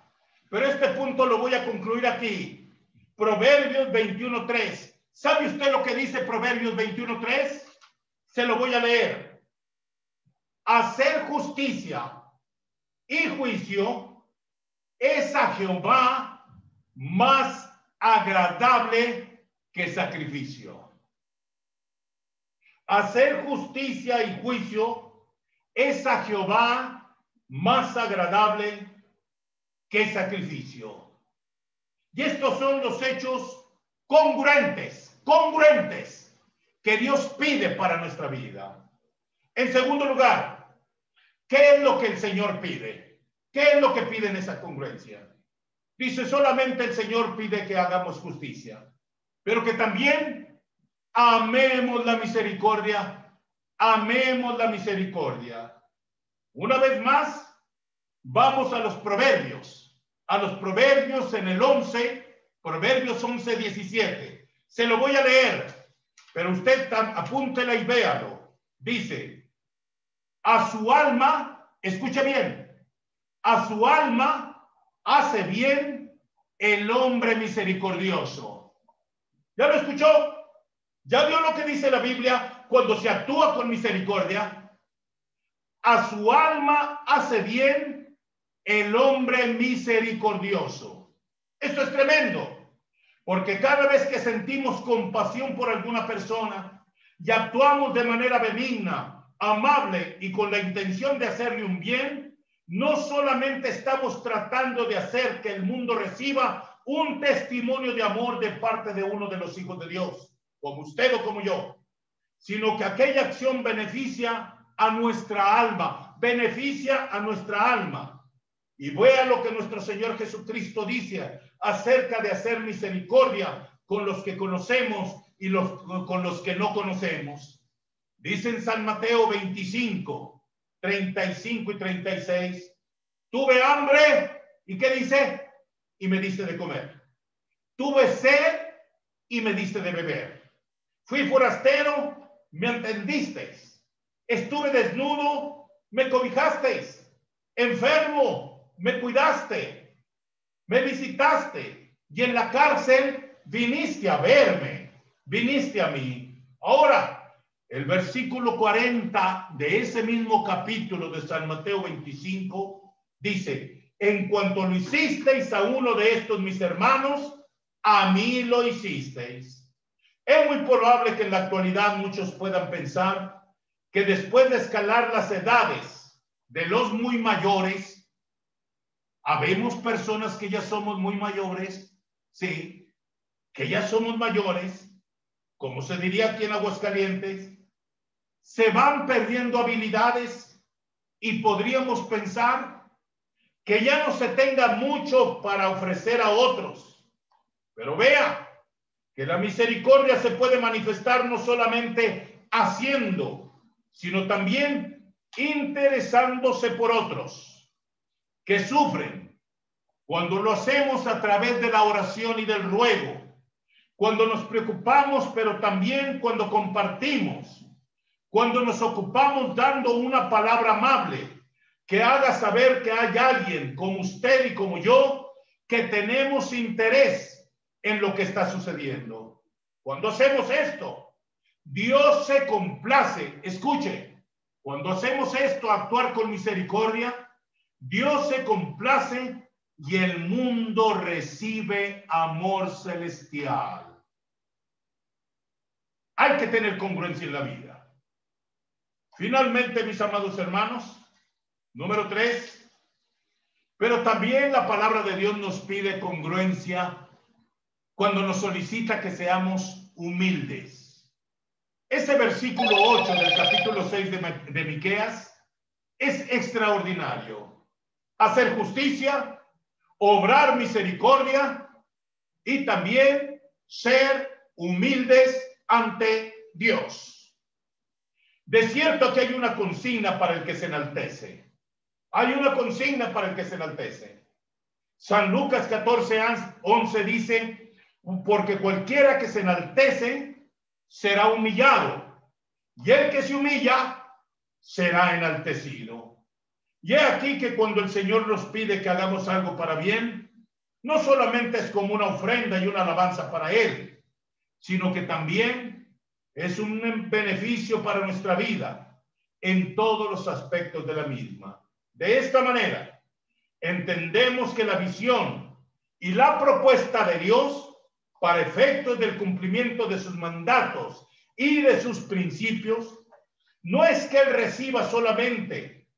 pero este punto lo voy a concluir aquí. Proverbios 21:3. ¿Sabe usted lo que dice Proverbios 21:3? Se lo voy a leer. Hacer justicia y juicio es a Jehová más agradable que sacrificio. Hacer justicia y juicio es a Jehová más agradable que sacrificio. Y estos son los hechos congruentes que Dios pide para nuestra vida. En segundo lugar, ¿qué es lo que el Señor pide? ¿Qué es lo que pide en esa congruencia? Dice, solamente el Señor pide que hagamos justicia, pero que también amemos la misericordia. Amemos la misericordia. Una vez más, vamos a los proverbios. A los proverbios en el 11, Proverbios 11:17. Se lo voy a leer, pero usted apúntela y véalo. Dice, a su alma, escuche bien, a su alma hace bien el hombre misericordioso. ¿Ya lo escuchó? ¿Ya vio lo que dice la Biblia cuando se actúa con misericordia? A su alma hace bien el hombre misericordioso. Esto es tremendo, porque cada vez que sentimos compasión por alguna persona y actuamos de manera benigna, amable y con la intención de hacerle un bien, no solamente estamos tratando de hacer que el mundo reciba un testimonio de amor de parte de uno de los hijos de Dios, como usted o como yo, sino que aquella acción beneficia a nuestra alma, Y vea lo que nuestro Señor Jesucristo dice acerca de hacer misericordia con los que conocemos y con los que no conocemos. Dice en San Mateo 25, 35 y 36, tuve hambre, ¿y qué dice? Y me diste de comer. Tuve sed y me diste de beber. Fui forastero, me atendisteis. Estuve desnudo, me cobijasteis. Enfermo, me cuidaste. Me visitaste. Y en la cárcel viniste a verme. Viniste a mí. Ahora, el versículo 40 de ese mismo capítulo de San Mateo 25 dice, en cuanto lo hicisteis a uno de estos mis hermanos, a mí lo hicisteis. Es muy probable que en la actualidad muchos puedan pensar que después de escalar las edades de los muy mayores, habemos personas que ya somos muy mayores, sí, que ya somos mayores, como se diría aquí en Aguascalientes, se van perdiendo habilidades y podríamos pensar que ya no se tenga mucho para ofrecer a otros. Pero vea que la misericordia se puede manifestar no solamente haciendo, sino también interesándose por otros que sufren. Cuando lo hacemos a través de la oración y del ruego, cuando nos preocupamos, pero también cuando compartimos, cuando nos ocupamos dando una palabra amable que haga saber que hay alguien como usted y como yo que tenemos interés en lo que está sucediendo. Cuando hacemos esto, Dios se complace. Escuche, cuando hacemos esto, actuar con misericordia, Dios se complace y el mundo recibe amor celestial. Hay que tener congruencia en la vida. Finalmente, mis amados hermanos, número 3, pero también la palabra de Dios nos pide congruencia cuando nos solicita que seamos humildes. Ese versículo 8 del capítulo 6 de Miqueas es extraordinario. Hacer justicia, obrar misericordia y también ser humildes ante Dios. De cierto que hay una consigna para el que se enaltece. Hay una consigna para el que se enaltece. San Lucas 14:11 dice, porque cualquiera que se enaltece será humillado, y el que se humilla será enaltecido. Y he aquí que cuando el Señor nos pide que hagamos algo para bien, no solamente es como una ofrenda y una alabanza para Él, sino que también es un beneficio para nuestra vida en todos los aspectos de la misma. De esta manera, entendemos que la visión y la propuesta de Dios para efectos del cumplimiento de sus mandatos y de sus principios, no es que Él reciba solamente,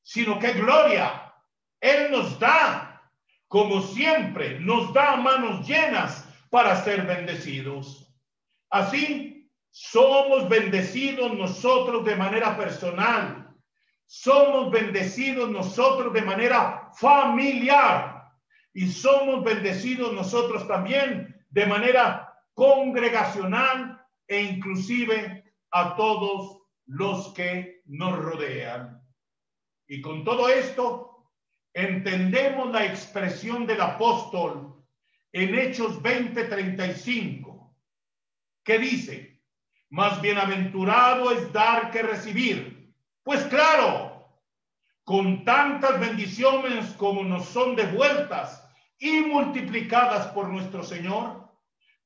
sino que gloria Él nos da, como siempre, nos da manos llenas para ser bendecidos. Así, somos bendecidos nosotros de manera personal, somos bendecidos nosotros de manera familiar y somos bendecidos nosotros también de manera congregacional e inclusive a todos los que nos rodean. Y con todo esto entendemos la expresión del apóstol en Hechos 20:35, que dice: más bienaventurado es dar que recibir. Pues claro, con tantas bendiciones como nos son devueltas y multiplicadas por nuestro Señor,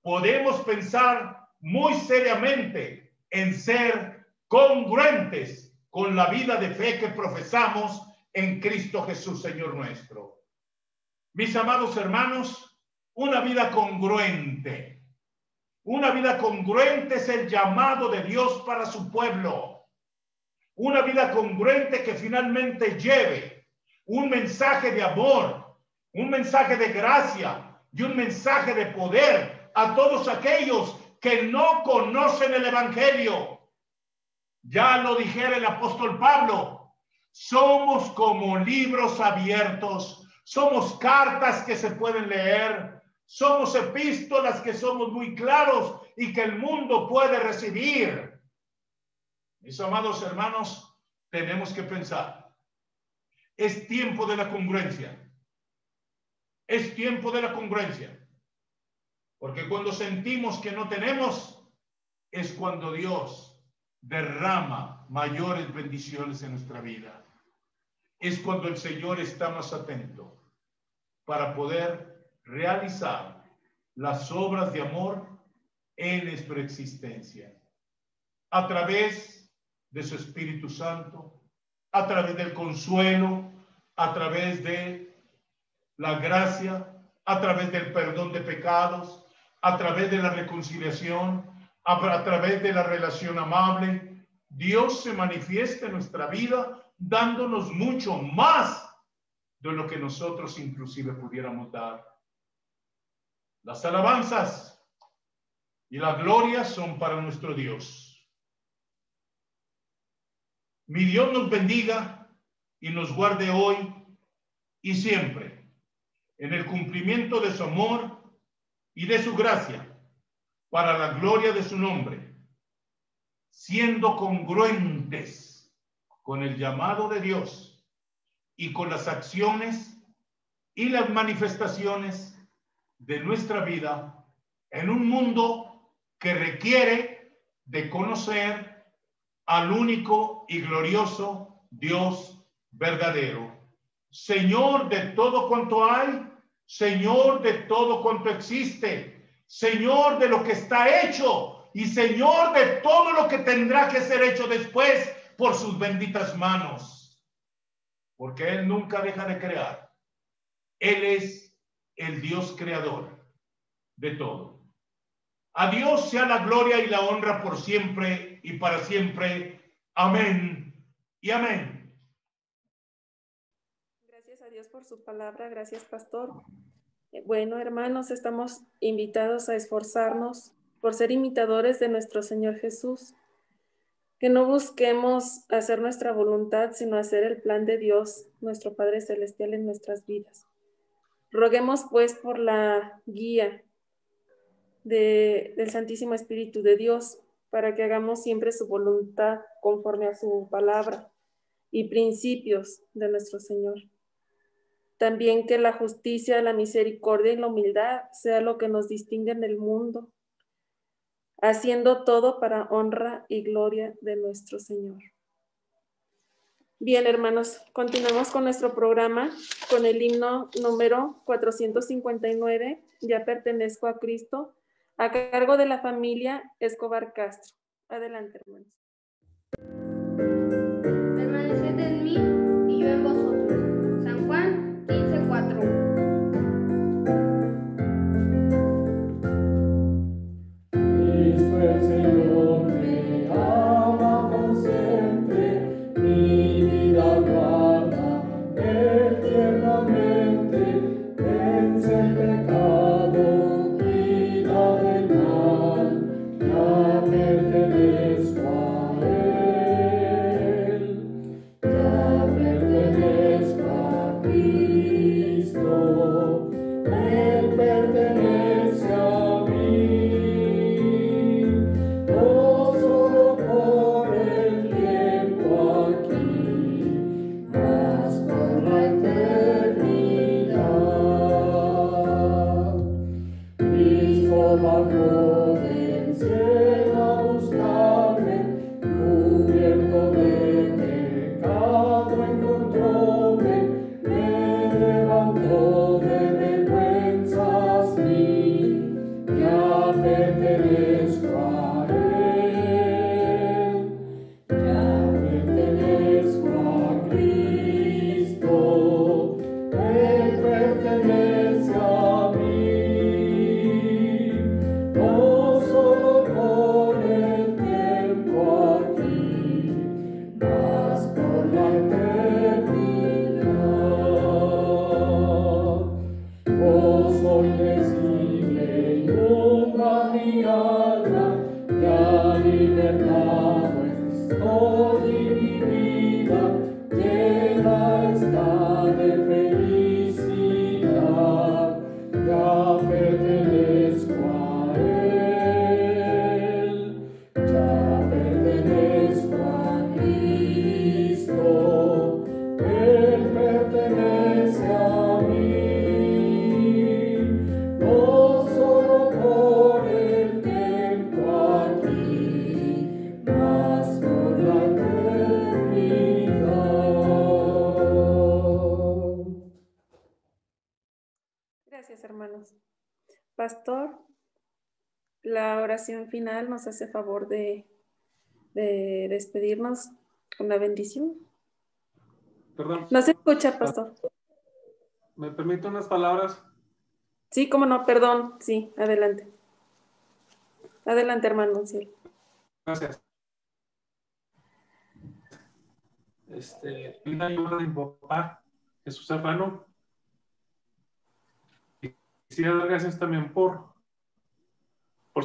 podemos pensar muy seriamente en ser congruentes con la vida de fe que profesamos en Cristo Jesús, Señor nuestro. Mis amados hermanos, una vida congruente. Una vida congruente es el llamado de Dios para su pueblo. Una vida congruente que finalmente lleve un mensaje de amor, un mensaje de gracia y un mensaje de poder a todos aquellos que no conocen el Evangelio. Ya lo dijera el apóstol Pablo, somos como libros abiertos, somos cartas que se pueden leer, somos epístolas que somos muy claros y que el mundo puede recibir. Mis amados hermanos, tenemos que pensar, es tiempo de la congruencia. Es tiempo de la congruencia. Porque cuando sentimos que no tenemos, es cuando Dios derrama mayores bendiciones en nuestra vida. Es cuando el Señor está más atento para poder realizar las obras de amor en nuestra existencia. A través de su Espíritu Santo, a través del consuelo, a través de la gracia, a través del perdón de pecados, a través de la reconciliación, a través de la relación amable. Dios se manifiesta en nuestra vida dándonos mucho más de lo que nosotros inclusive pudiéramos dar. Las alabanzas y la gloria son para nuestro Dios. Mi Dios nos bendiga y nos guarde hoy y siempre en el cumplimiento de su amor y de su gracia para la gloria de su nombre, siendo congruentes con el llamado de Dios y con las acciones y las manifestaciones de nuestra vida en un mundo que requiere de conocer al único y glorioso Dios verdadero, Señor de todo cuanto hay, Señor de todo cuanto existe, Señor de lo que está hecho y Señor de todo lo que tendrá que ser hecho después por sus benditas manos, porque Él nunca deja de crear. Él es el Dios creador de todo. A Dios sea la gloria y la honra por siempre y para siempre. Amén y amén. Gracias a Dios por su palabra. Gracias, pastor. Bueno, hermanos, estamos invitados a esforzarnos por ser imitadores de nuestro Señor Jesús. Que no busquemos hacer nuestra voluntad, sino hacer el plan de Dios, nuestro Padre Celestial, en nuestras vidas. Roguemos, pues, por la guía del Santísimo Espíritu de Dios, para que hagamos siempre su voluntad conforme a su palabra y principios de nuestro Señor. También que la justicia, la misericordia y la humildad sea lo que nos distingue en el mundo, haciendo todo para honra y gloria de nuestro Señor. Bien, hermanos, continuamos con nuestro programa con el himno número 459, Ya pertenezco a Cristo, a cargo de la familia Escobar Castro. Adelante, hermanos. Permaneced en mí y yo en vosotros. San Juan 15:4. hermanos. Pastor, la oración final nos hace favor de despedirnos con la bendición. Perdón. ¿No se escucha, pastor? ¿Me permite unas palabras? Sí, cómo no, perdón. Sí, adelante. Adelante, hermano. Sí. Gracias. Vida y honra de mi papá, Jesús Serrano. Y quisiera dar gracias también por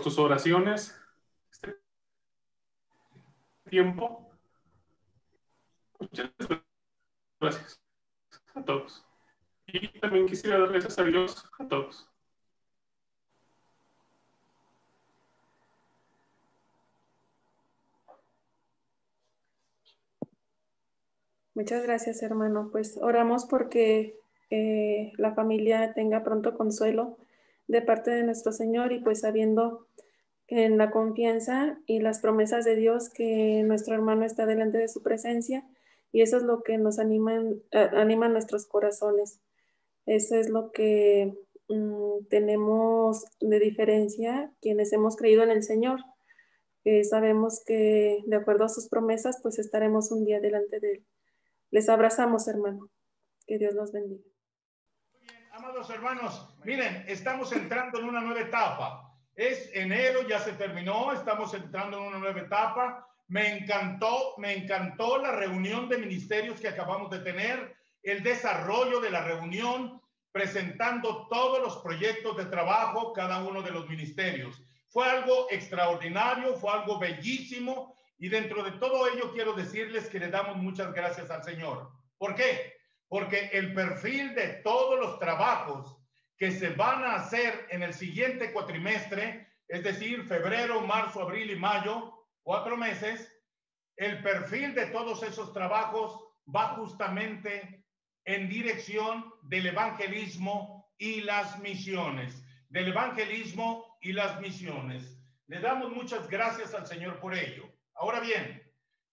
tus oraciones, este tiempo. Muchas gracias a todos. Y también quisiera dar gracias a Dios a todos. Muchas gracias, hermano. Pues oramos porque la familia tenga pronto consuelo de parte de nuestro Señor y pues sabiendo en la confianza y las promesas de Dios que nuestro hermano está delante de su presencia y eso es lo que nos anima nuestros corazones. Eso es lo que tenemos de diferencia quienes hemos creído en el Señor. Sabemos que de acuerdo a sus promesas pues estaremos un día delante de Él. Les abrazamos, hermano. Que Dios los bendiga. Muy bien, amados hermanos, miren, estamos entrando en una nueva etapa. Es enero, ya se terminó, estamos entrando en una nueva etapa. Me encantó la reunión de ministerios que acabamos de tener, el desarrollo de la reunión, presentando todos los proyectos de trabajo, cada uno de los ministerios. Fue algo extraordinario, fue algo bellísimo. Y dentro de todo ello quiero decirles que le damos muchas gracias al Señor. ¿Por qué? Porque el perfil de todos los trabajos que se van a hacer en el siguiente cuatrimestre, es decir, febrero, marzo, abril y mayo, 4 meses, el perfil de todos esos trabajos va justamente en dirección del evangelismo y las misiones. Del evangelismo y las misiones. Le damos muchas gracias al Señor por ello. Ahora bien,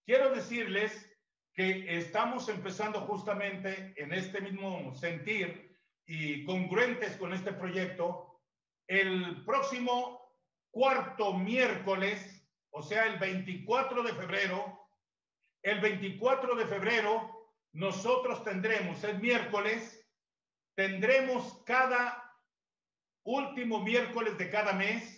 quiero decirles que estamos empezando justamente en este mismo sentir y congruentes con este proyecto. El próximo 4º miércoles, o sea, el 24 de febrero, nosotros tendremos, el miércoles, tendremos cada último miércoles de cada mes.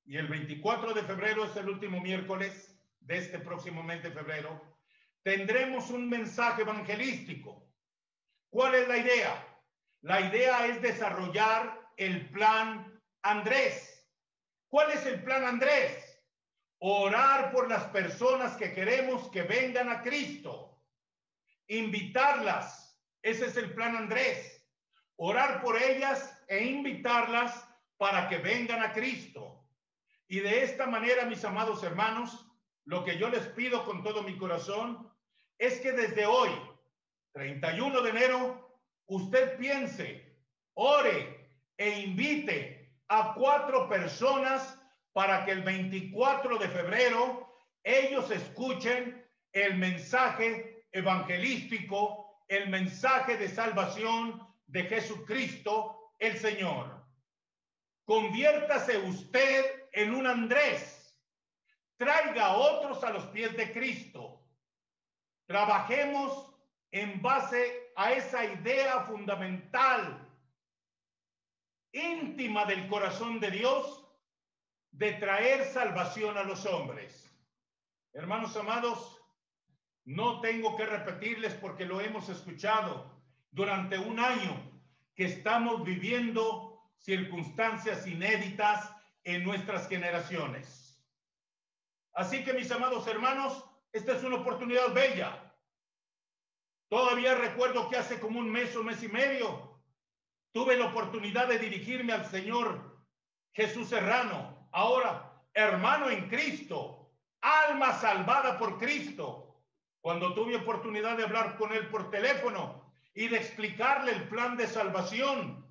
Y el 24 de febrero es el último miércoles de este próximo mes de febrero. Tendremos un mensaje evangelístico. ¿Cuál es la idea? La idea es desarrollar el plan Andrés. ¿Cuál es el plan Andrés? Orar por las personas que queremos que vengan a Cristo. Invitarlas. Ese es el plan Andrés. Orar por ellas e invitarlas para que vengan a Cristo. Y de esta manera, mis amados hermanos, lo que yo les pido con todo mi corazón es que desde hoy, 31 de enero, usted piense, ore e invite a 4 personas para que el 24 de febrero ellos escuchen el mensaje evangelístico, el mensaje de salvación de Jesucristo el Señor. Conviértase usted en un Andrés. Traiga a otros a los pies de Cristo. Trabajemos en base a esa idea fundamental, íntima del corazón de Dios, de traer salvación a los hombres. Hermanos amados, no tengo que repetirles porque lo hemos escuchado durante un año que estamos viviendo circunstancias inéditas en nuestras generaciones. Así que, mis amados hermanos, esta es una oportunidad bella. Todavía recuerdo que hace como un mes o mes y medio tuve la oportunidad de dirigirme al señor Jesús Serrano, ahora hermano en Cristo, alma salvada por Cristo, cuando tuve oportunidad de hablar con él por teléfono y de explicarle el plan de salvación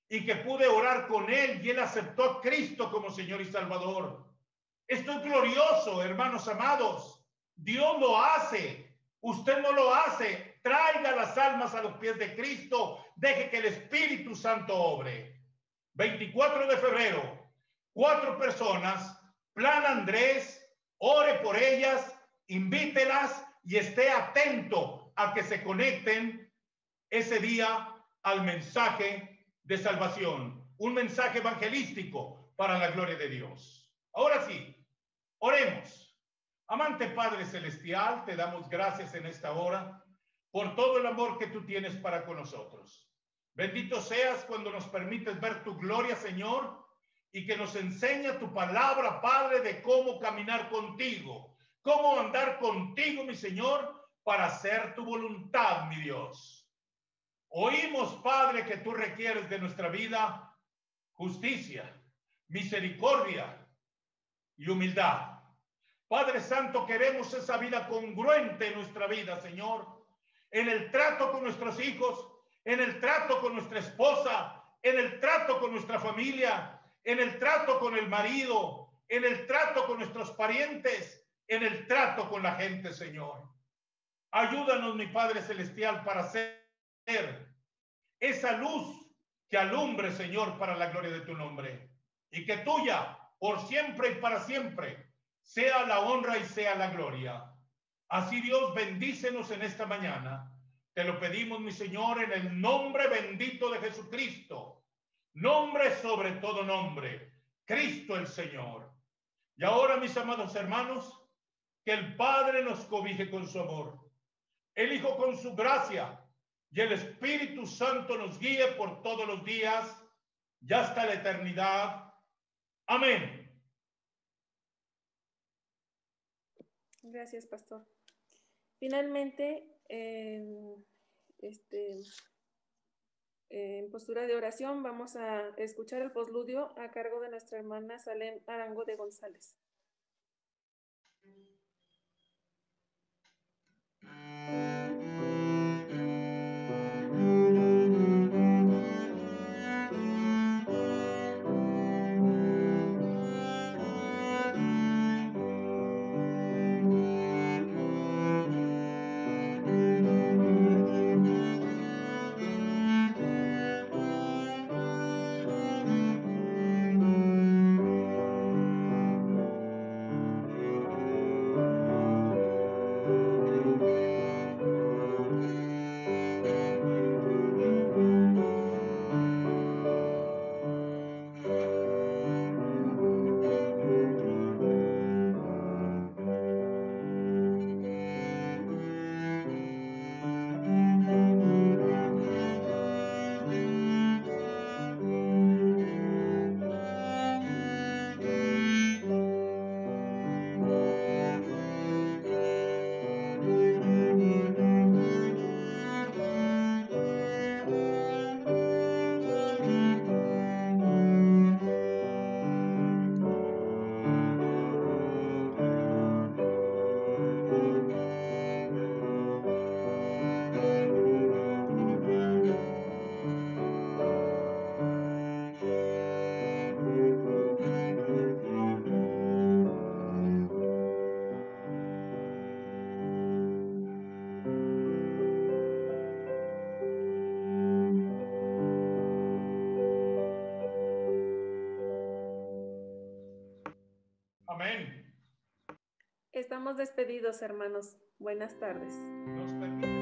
y que pude orar con él y él aceptó a Cristo como Señor y Salvador. Esto es glorioso, hermanos amados. Dios lo hace. Usted no lo hace. traiga las almas a los pies de Cristo, deje que el Espíritu Santo obre. 24 de febrero, 4 personas, Plan Andrés, ore por ellas, invítelas y esté atento a que se conecten ese día al mensaje de salvación, un mensaje evangelístico para la gloria de Dios. Ahora sí, oremos. Amante Padre Celestial, te damos gracias en esta hora por todo el amor que tú tienes para con nosotros. Bendito seas cuando nos permites ver tu gloria, Señor, y que nos enseña tu palabra, Padre, de cómo caminar contigo, cómo andar contigo, mi Señor, para hacer tu voluntad, mi Dios. Oímos, Padre, que tú requieres de nuestra vida justicia, misericordia y humildad. Padre Santo, queremos esa vida congruente en nuestra vida, Señor, en el trato con nuestros hijos, en el trato con nuestra esposa, en el trato con nuestra familia, en el trato con el marido, en el trato con nuestros parientes, en el trato con la gente, Señor. Ayúdanos, mi Padre Celestial, para ser esa luz que alumbre, Señor, para la gloria de tu nombre. Y que tuya, por siempre y para siempre, sea la honra y sea la gloria. Así, Dios, bendícenos en esta mañana. Te lo pedimos, mi Señor, en el nombre bendito de Jesucristo. Nombre sobre todo nombre. Cristo el Señor. Y ahora, mis amados hermanos, que el Padre nos cobije con su amor, el Hijo con su gracia y el Espíritu Santo nos guíe por todos los días y hasta la eternidad. Amén. Gracias, pastor. Finalmente, en postura de oración vamos a escuchar el posludio a cargo de nuestra hermana Salem Arango de González. Amén. Estamos despedidos, hermanos. Buenas tardes. Nos permite